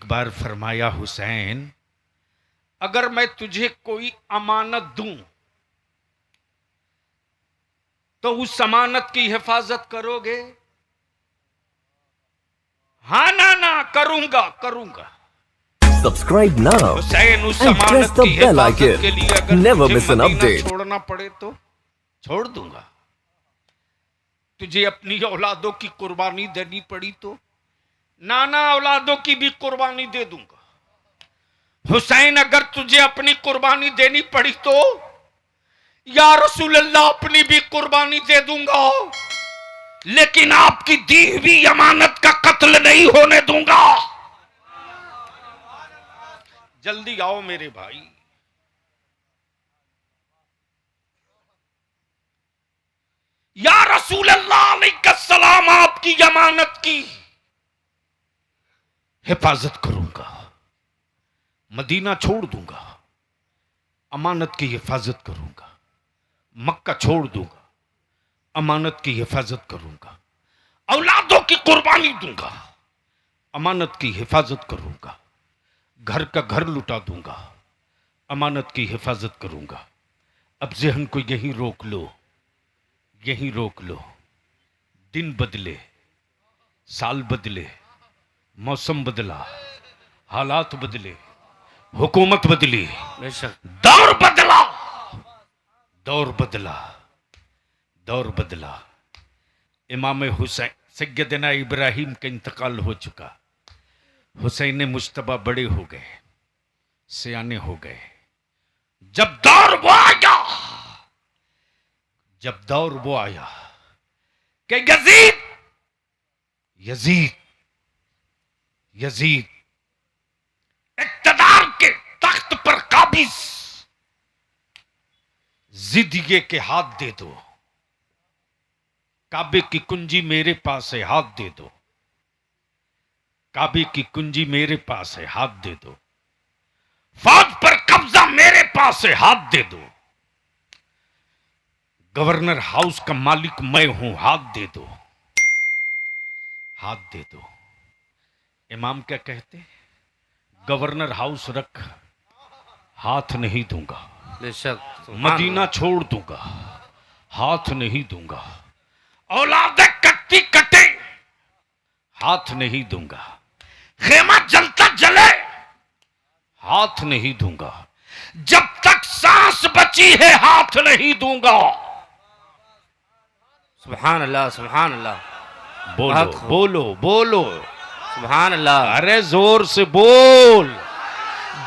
बार फरमाया, हुसैन अगर मैं तुझे कोई अमानत दूं तो उस अमानत की हिफाजत करोगे? हाँ ना ना, करूंगा करूंगा। Subscribe now हुसैन उस and press अमानत the की bell हिफाजत के लिए icon. अगर Never तुझे miss an मदीना update. छोड़ना पड़े तो छोड़ दूंगा। तुझे अपनी औलादों की कुर्बानी देनी पड़ी तो नाना औलादों की भी कुर्बानी दे दूंगा। हुसैन अगर तुझे अपनी कुर्बानी देनी पड़ी तो या रसूल अल्लाह अपनी भी कुर्बानी दे दूंगा, लेकिन आपकी दी हुई अमानत का कत्ल नहीं होने दूंगा। जल्दी आओ मेरे भाई। या रसूल अल्लाह अलैहिस्सलाम, आपकी अमानत की हिफाजत करूंगा, मदीना छोड़ दूंगा, अमानत की हिफाजत करूंगा, मक्का छोड़ दूंगा, अमानत की हिफाजत करूंगा, औलादों की कुर्बानी दूंगा, अमानत की हिफाजत करूंगा, घर का घर लुटा दूंगा, अमानत की हिफाजत करूंगा। अब ज़हन को यहीं रोक लो, यहीं रोक लो। दिन बदले, साल बदले, मौसम बदला, हालात बदले, हुकूमत बदली, दौर बदला, दौर बदला, दौर बदला। इमाम हुसैन सैयदना इब्राहिम का इंतकाल हो चुका। हुसैन मुश्तबा बड़े हो गए, सियाने हो गए। जब दौर वो आया, जब दौर वो आया कि यजीद, यजीद, यजीद इक्तदार के तख्त पर काबिज, जिद ये के हाथ दे दो, काबे की कुंजी मेरे पास है, हाथ दे दो, काबे की कुंजी मेरे पास है, हाथ दे दो, फौज पर कब्जा मेरे पास है, हाथ दे दो, गवर्नर हाउस का मालिक मैं हूं, हाथ दे दो, हाथ दे दो। इमाम क्या कहते? गवर्नर हाउस रख, हाथ नहीं दूंगा। बेशक, मदीना छोड़ दूंगा, हाथ नहीं दूंगा। औलादे कटती कटे, हाथ नहीं दूंगा। खेमा जलता जले, हाथ नहीं दूंगा। जब तक सांस बची है, हाथ नहीं दूंगा। सुभान अल्लाह, सुभान अल्लाह। बोलो बोलो बोलो, सुभान अल्लाह। अरे जोर से बोल।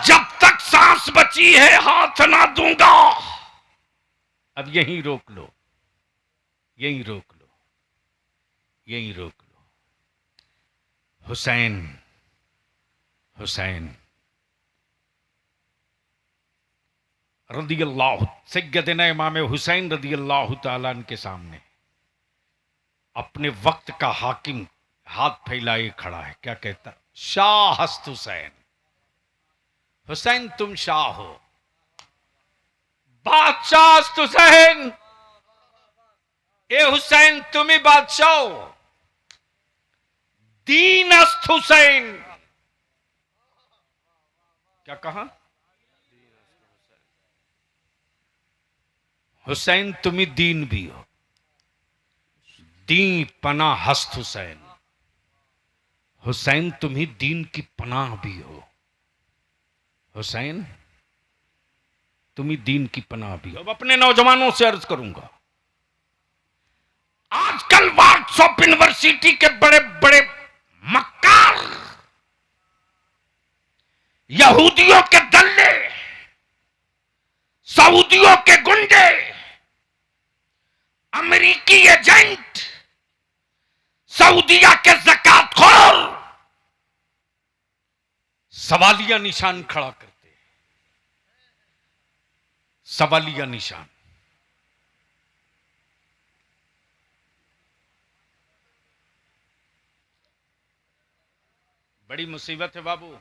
जब तक सांस बची है, हाथ ना दूंगा। अब यहीं रोक लो, यहीं रोक लो, यहीं रोक लो। हुसैन, हुसैन रदी अल्लाह, सैयदना इमाम हुसैन रदी अल्लाह तआला अन्हु के सामने अपने वक्त का हाकिम हाथ फैलाए खड़ा है। क्या कहता? शाह हस्त हुसैन, हुसैन तुम शाह हो, बादशाह हस्त हुसैन, ए हुसैन तुम ही बादशाह हो, दीन हस्त हुसैन। क्या कहा? हुसैन तुम ही दीन भी हो, दी पना हस्त हुसैन, हुसैन तुम ही दीन की पनाह भी हो, हुसैन तुम ही दीन की पनाह भी हो। अब अपने नौजवानों से अर्ज करूंगा, आजकल व्हाट्सएप यूनिवर्सिटी के बड़े बड़े मक्कार, यहूदियों के दल्ले, सऊदियों के गुंडे, अमेरिकी एजेंट, सऊदिया के ज़कातखोर सवालिया निशान खड़ा करते हैं, सवालिया निशान। बड़ी मुसीबत है बाबू।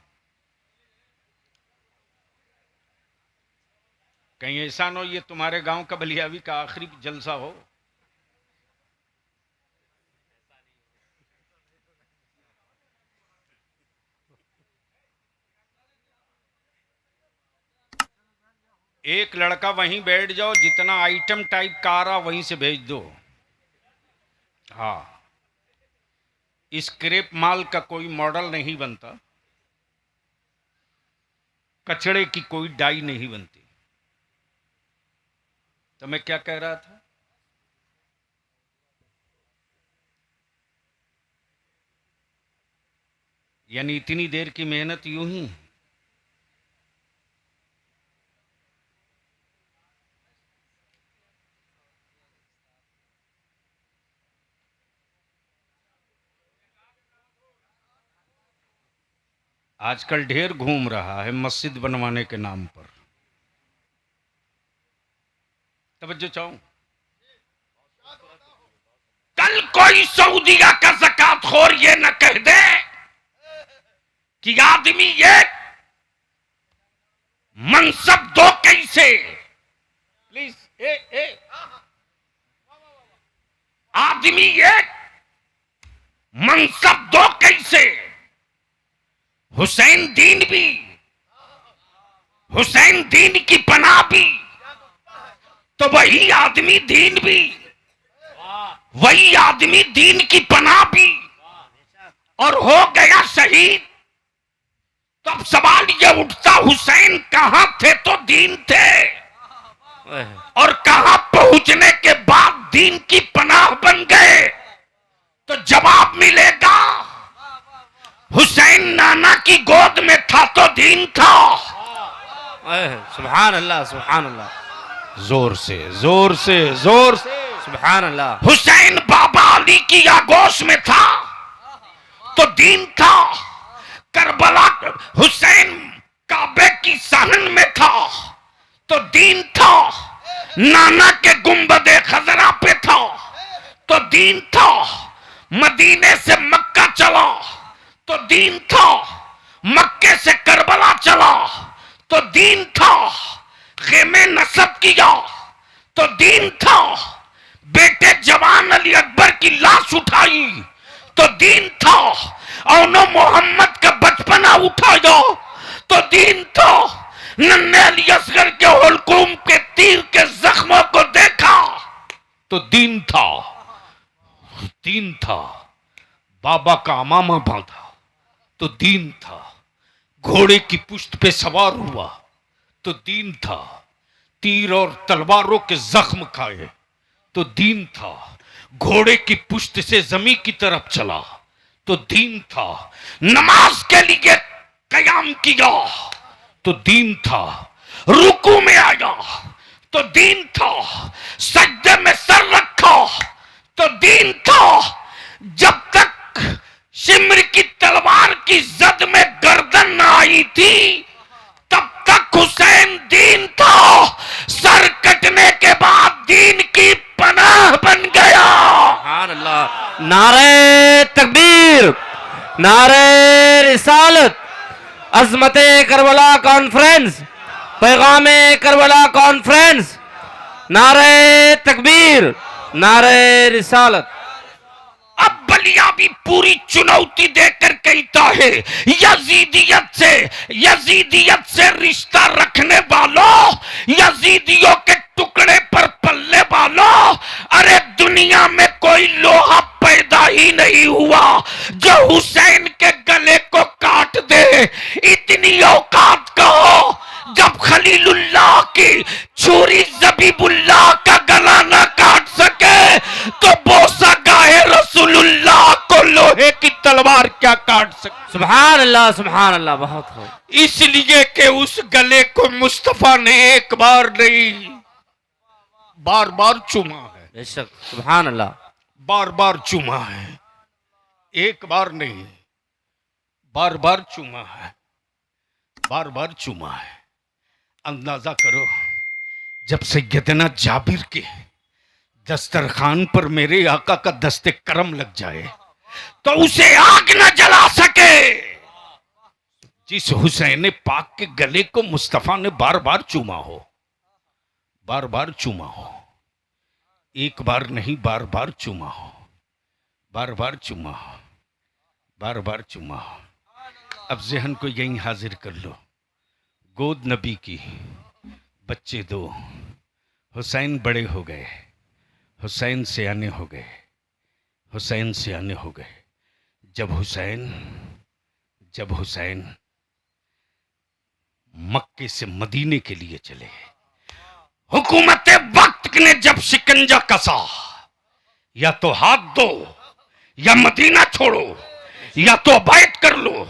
कहीं ऐसा न हो ये तुम्हारे गांव का बलियावी का आखिरी जलसा हो। एक लड़का वहीं बैठ जाओ, जितना आइटम टाइप का आ रहा वहीं से भेज दो। हाँ, स्क्रैप माल का कोई मॉडल नहीं बनता, कचड़े की कोई डाई नहीं बनती। तो मैं क्या कह रहा था? यानी इतनी देर की मेहनत यूं ही। आजकल ढेर घूम रहा है मस्जिद बनवाने के नाम पर। तवज्जो चाहूं, कल कोई सऊदीया का ज़कातखोर ये न कह दे कि आदमी ये मनसब दो कैसे। प्लीज आदमी ये मनसब दो कैसे। हुसैन दीन भी, हुसैन दीन की पनाह भी, तो वही आदमी दीन भी, वही आदमी दीन की पनाह भी, और हो गया शहीद। तब सवाल ये उठता, हुसैन कहां थे तो दीन थे, और कहां पहुंचने के बाद दीन की पनाह बन गए। तो जवाब मिलेगा, हुसैन नाना की गोद में था तो दीन था। सुभान अल्लाह, सुभान अल्लाह। जोर से, जोर से, जोर से सुभान अल्लाह। हुसैन बाबा अली की आगोश में था तो दीन था। करबला हुसैन काबे की सहन में था तो दीन था। नाना के गुंबदे खजरा पे था तो दीन था। मदीने से मक्का चला तो दीन था। मक्के से करबला चला तो दीन था। खेमे नसब किया तो दीन था। बेटे जवान अली अकबर की लाश उठाई तो दीन था। और मोहम्मद का बचपना उठाया तो दीन था। नन्हे अली असगर के हुलकूम के तीर के जख्मों को देखा तो दीन था। दीन था। बाबा का अमामा बांधा तो दीन था। घोड़े की पुश्त पे सवार हुआ तो दीन था। तीर और तलवारों के जख्म खाए तो दीन था। घोड़े की पुश्त से जमीन की तरफ चला तो दीन था। नमाज के लिए कयाम किया तो दीन था। रुकू में आया तो दीन था। सजदे में सर रखा तो दीन था। जब तक शिमर की तलवार की जद में गर्दन न आई थी तब तक हुसैन दीन था। सर कटने के बाद दीन की पनाह बन गया। सुभान अल्लाह। नारे तकबीर, नारे रिसालत, अजमते Karbala conference, Paigame Karbala conference, नारे तकबीर, नारे रिसालत। अब बलिया भी पूरी चुनौती देकर कहता है, यजीदियत से रिश्ता रखने वालों, यजीदियों के टुकड़े पर पलने वालों, अरे दुनिया में कोई लोहा पैदा ही नहीं हुआ जो हुसैन के गले को काट दे। इतनी औकात कहो, जब खलीलुल्लाह की छुरी जबीबुल्लाह का गला न काट सके तो बोसा गाहे रसूलुल्लाह को लोहे की तलवार क्या काट सकती। सुभान अल्लाह, सुभान अल्लाह। बहुत हो। इसलिए कि उस गले को मुस्तफा ने एक बार नहीं बार बार चूमा है। बेशक, सुभान अल्लाह। बार बार चूमा है, एक बार नहीं, बार बार चूमा है, बार बार चूमा है। अंदाजा करो, जब सैयदना जाबिर के दस्तरखान पर मेरे आका का दस्ते करम लग जाए तो उसे आग न जला सके। जिस हुसैन पाक के गले को मुस्तफा ने बार बार चूमा हो, बार बार चूमा हो, एक बार नहीं बार बार चूमा हो, बार बार चूमा हो, बार बार चूमा हो। अब जहन को यहीं हाजिर कर लो। गोद नबी की, बच्चे दो। हुसैन बड़े हो गए, हुसैन सियाने हो गए, हुसैन सियाने हो गए। जब हुसैन मक्के से मदीने के लिए चले, हुकूमत वक्त ने जब शिकंजा कसा, या तो हाथ दो या मदीना छोड़ो, या तो बैत कर लो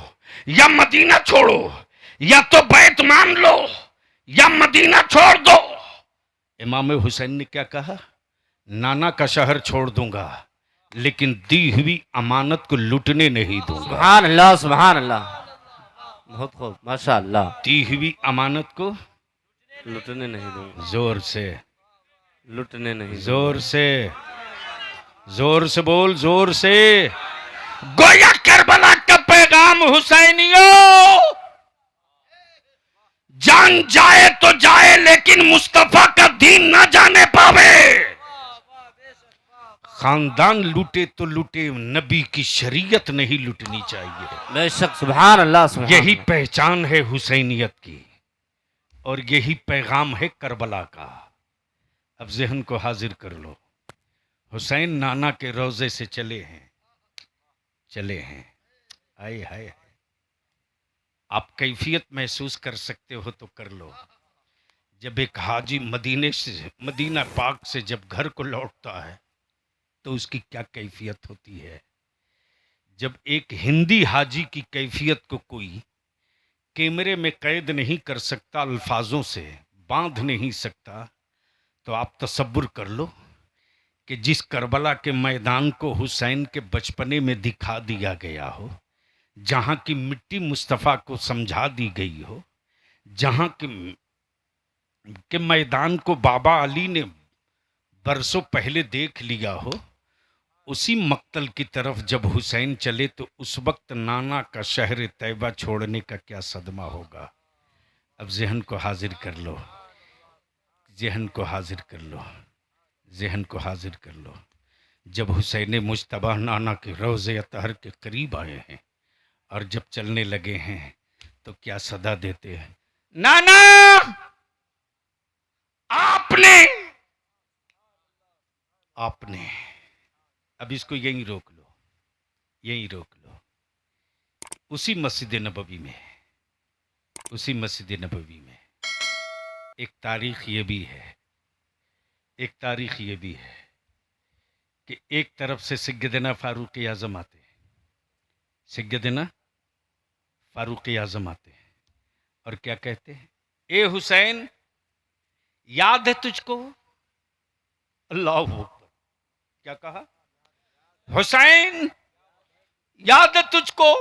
या मदीना छोड़ो, या तो बैत मान लो या मदीना छोड़ दो। इमाम हुसैन ने क्या कहा? नाना का शहर छोड़ दूंगा, लेकिन दी हुई अमानत को लूटने नहीं दूंगा। सुभान अल्लाह, सुभान अल्लाह, बहुत खूब, माशाअल्लाह। दी हुई अमानत को लुटने नहीं दूंगा, जोर से, लुटने नहीं दूंगा। जोर से बोल, जोर से। गोया करबला का पैगाम हुसैनियों, जान जाए तो जाए लेकिन मुस्तफा का दीन ना जाने पावे। खानदान लूटे तो लूटे, नबी की शरीयत नहीं लूटनी चाहिए। बेशक, सुभान अल्लाह, सुभान यही अल्लाह। पहचान है हुसैनियत की, और यही पैगाम है करबला का। अब जहन को हाजिर कर लो। हुसैन नाना के रोजे से चले हैं। आए हाय, आप कैफियत महसूस कर सकते हो तो कर लो। जब एक हाजी मदीना पाक से जब घर को लौटता है तो उसकी क्या कैफियत होती है। जब एक हिंदी हाजी की कैफियत को कोई कैमरे में कैद नहीं कर सकता, अल्फाजों से बांध नहीं सकता, तो आप तसव्वुर कर लो कि जिस करबला के मैदान को हुसैन के बचपने में दिखा दिया गया हो, जहाँ की मिट्टी मुस्तफ़ा को समझा दी गई हो, जहाँ के मैदान को बाबा अली ने बरसों पहले देख लिया हो, उसी मक्तल की तरफ जब हुसैन चले तो उस वक्त नाना का शहर तैयबा छोड़ने का क्या सदमा होगा। अब जहन को हाजिर कर लो, जहन को हाजिर कर लो, जहन को हाजिर कर लो। जब हुसैन मुज्तबा नाना के रोज़े अतहर के करीब आए हैं और जब चलने लगे हैं तो क्या सदा देते हैं? नाना, आपने अब इसको यहीं रोक लो, यहीं रोक लो। उसी मस्जिद नबवी में एक तारीख ये भी है, कि एक तरफ से सैयदना फारूक आज़म आते हैं, सैयदना फारूक आज़म आते हैं और क्या कहते हैं? ए हुसैन, याद है तुझको? अल्लाह अकबर, क्या कहा? हुसैन, याद है तुझको?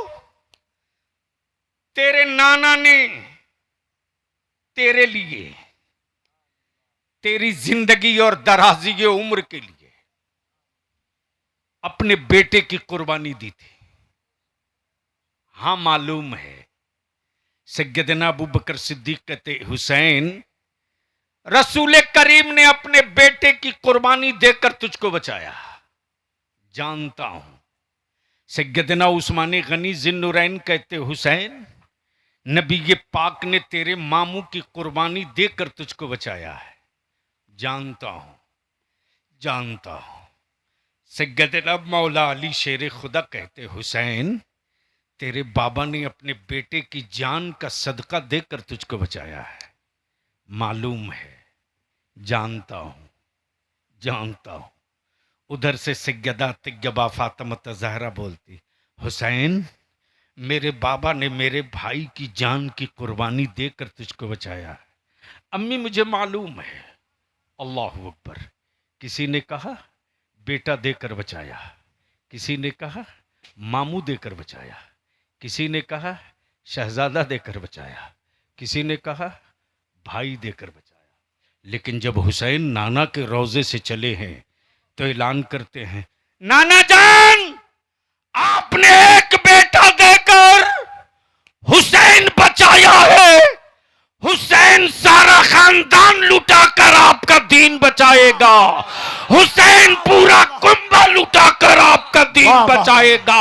तेरे नाना ने तेरे लिए, तेरी जिंदगी और दराजी उम्र के लिए अपने बेटे की कुर्बानी दी थी। हाँ, मालूम है। सैयदना अबू बकर सिद्दीक कहते, हुसैन, रसूल करीम ने अपने बेटे की कुर्बानी देकर तुझको बचाया, जानता हूं। सैयदना उस्मान गनी जिन्नुरैन कहते, हुसैन, नबी पाक ने तेरे मामू की कुर्बानी देकर तुझको बचाया है, जानता हूं। सैयदना मौला अली शेर खुदा कहते, हुसैन, तेरे बाबा ने अपने बेटे की जान का सदका देकर तुझको बचाया है, मालूम है, जानता हूं। उधर से सैयदा तैयबा फातिमा ज़हरा बोलती, हुसैन, मेरे बाबा ने मेरे भाई की जान की कुर्बानी देकर तुझको बचाया है। अम्मी, मुझे मालूम है। अल्लाह अकबर। किसी ने कहा बेटा देकर बचाया, किसी ने कहा मामू देकर बचाया, किसी ने कहा शहजादा देकर बचाया, किसी ने कहा भाई देकर बचाया। लेकिन जब हुसैन नाना के रोजे से चले हैं तो ऐलान करते हैं, नाना जान, आपने एक बेटा देकर हुसैन बचाया है। हुसैन सारा खानदान लुटाकर आपका दीन बचाएगा। हुसैन पूरा कुंबा लुटाकर आपका दीन बचाएगा।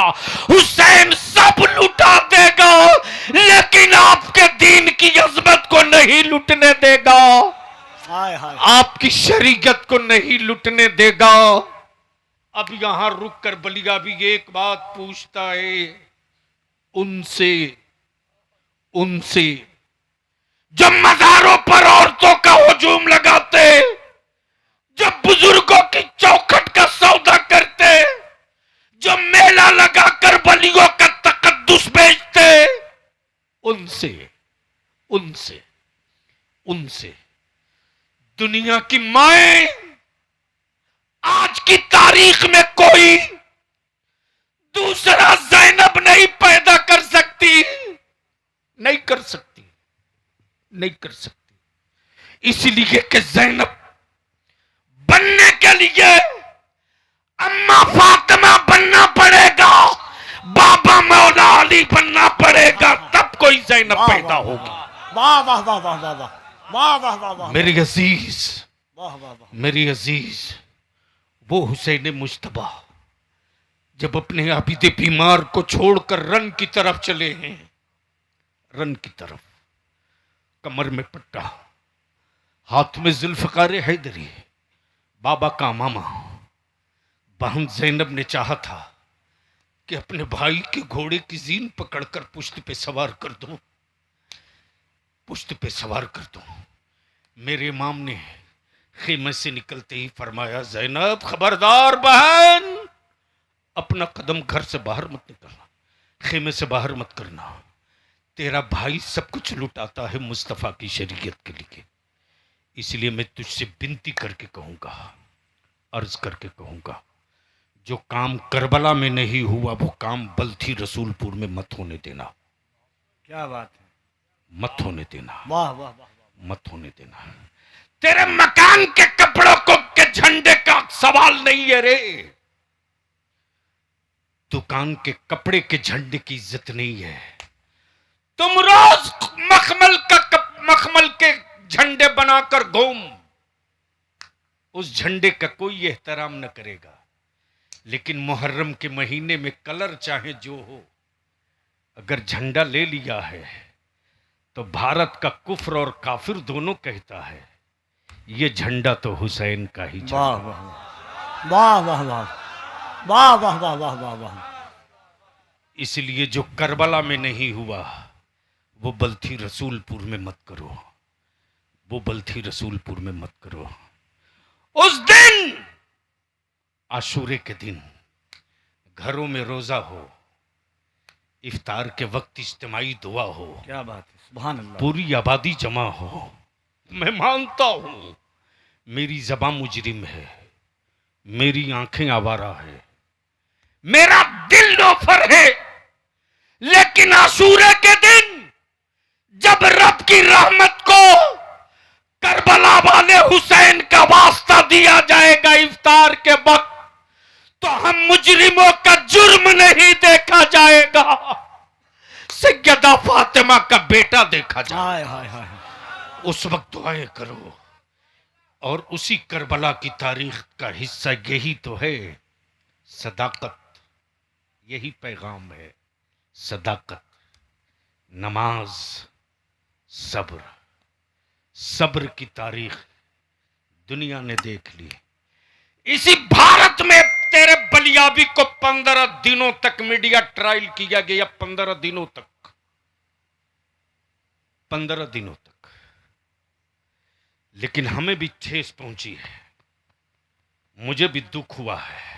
हुसैन सब लुटा देगा, लेकिन आपके दीन की अजमत को नहीं लुटने देगा। हाय हाय आपकी शरीयत को नहीं लुटने देगा। अब यहां रुक कर बलिया भी एक बात पूछता है उनसे उनसे जब मज़ारों पर औरतों का हुजूम लगाते, जब बुजुर्गों की चौखट का सौदा करते, जब मेला लगाकर बलियों का तकद्दुस बेचते, उनसे उनसे उनसे दुनिया की माएं आज की तारीख में कोई दूसरा ज़ैनब नहीं पैदा कर सकती, नहीं कर सकती, नहीं कर सकती। इसलिए कि ज़ैनब बनने के लिए अम्मा फातिमा बनना पड़ेगा, बाबा मौला अली बनना पड़ेगा, तब कोई ज़ैनब पैदा होगी। वाह वाह वाह वाह वाह वाह वाह वाह वाह वाह मेरे अजीज, वाह वाह वाह मेरी अजीज, वो हुसैन मुश्तबा जब अपने आबिदे बीमार को छोड़कर रन की तरफ चले हैं, रन की तरफ, कमर में पट्टा, हाथ में जुल्फ़कार हैदरी, बाबा का मामा, बहन ज़ैनब ने चाहा था कि अपने भाई के घोड़े की जीन पकड़कर पुश्त पे सवार कर दूं, पुश्त पे सवार कर दूं। मेरे इमाम ने खेमे से निकलते ही फरमाया, ज़ैनब खबरदार बहन, अपना कदम घर से बाहर मत निकलना, खेमे से बाहर मत करना, तेरा भाई सब कुछ लुटाता है मुस्तफ़ा की शरीयत के लिए। इसलिए मैं तुझसे विनती करके कहूँगा, अर्ज करके कहूँगा, जो काम करबला में नहीं हुआ वो काम बल्थी रसूलपुर में मत होने देना, क्या बात है, मत होने देना, वाह वाह वाह मत होने देना। तेरे मकान के कपड़ों को के झंडे का सवाल नहीं है रे, दुकान के कपड़े के झंडे की इज्जत नहीं है। तुम रोज मखमल के झंडे बनाकर घूम, उस झंडे का कोई एहतराम न करेगा, लेकिन मुहर्रम के महीने में कलर चाहे जो हो, अगर झंडा ले लिया है तो भारत का कुफ्र और काफिर दोनों कहता है ये झंडा तो हुसैन का ही झंडा। वाह वाह वाह वाह वाह वाह वाह वाह वाह वाह। इसलिए जो करबला में नहीं हुआ वो बल्थी रसूलपुर में मत करो, वो बल्थी रसूलपुर में मत करो। उस दिन आशूरे के दिन घरों में रोजा हो, इफ्तार के वक्त इज्तिमाई दुआ हो, क्या बात है, सुभान अल्लाह। पूरी आबादी जमा हो। मैं मानता हूं मेरी ज़बान मुजरिम है, मेरी आंखें आवारा है, मेरा दिल लोफर है, लेकिन आशूरे के दिन जब रब की रहमत को करबला वाले हुसैन का वास्ता दिया जाएगा इफ्तार के वक्त, तो हम मुजरिमों का जुर्म नहीं देखा जाएगा, सैयदा फातिमा का बेटा देखा जाएगा। हाय हाय हाय। उस वक्त दुआएं करो। और उसी करबला की तारीख का हिस्सा यही तो है, सदाकत, यही पैगाम है, सदाकत, नमाज, सब्र। सब्र की तारीख दुनिया ने देख ली। इसी भारत में तेरे बलियाबी को 15 दिनों तक मीडिया ट्रायल किया गया, 15 दिनों तक, 15 दिनों तक, लेकिन हमें भी ठेस पहुंची है, मुझे भी दुख हुआ है।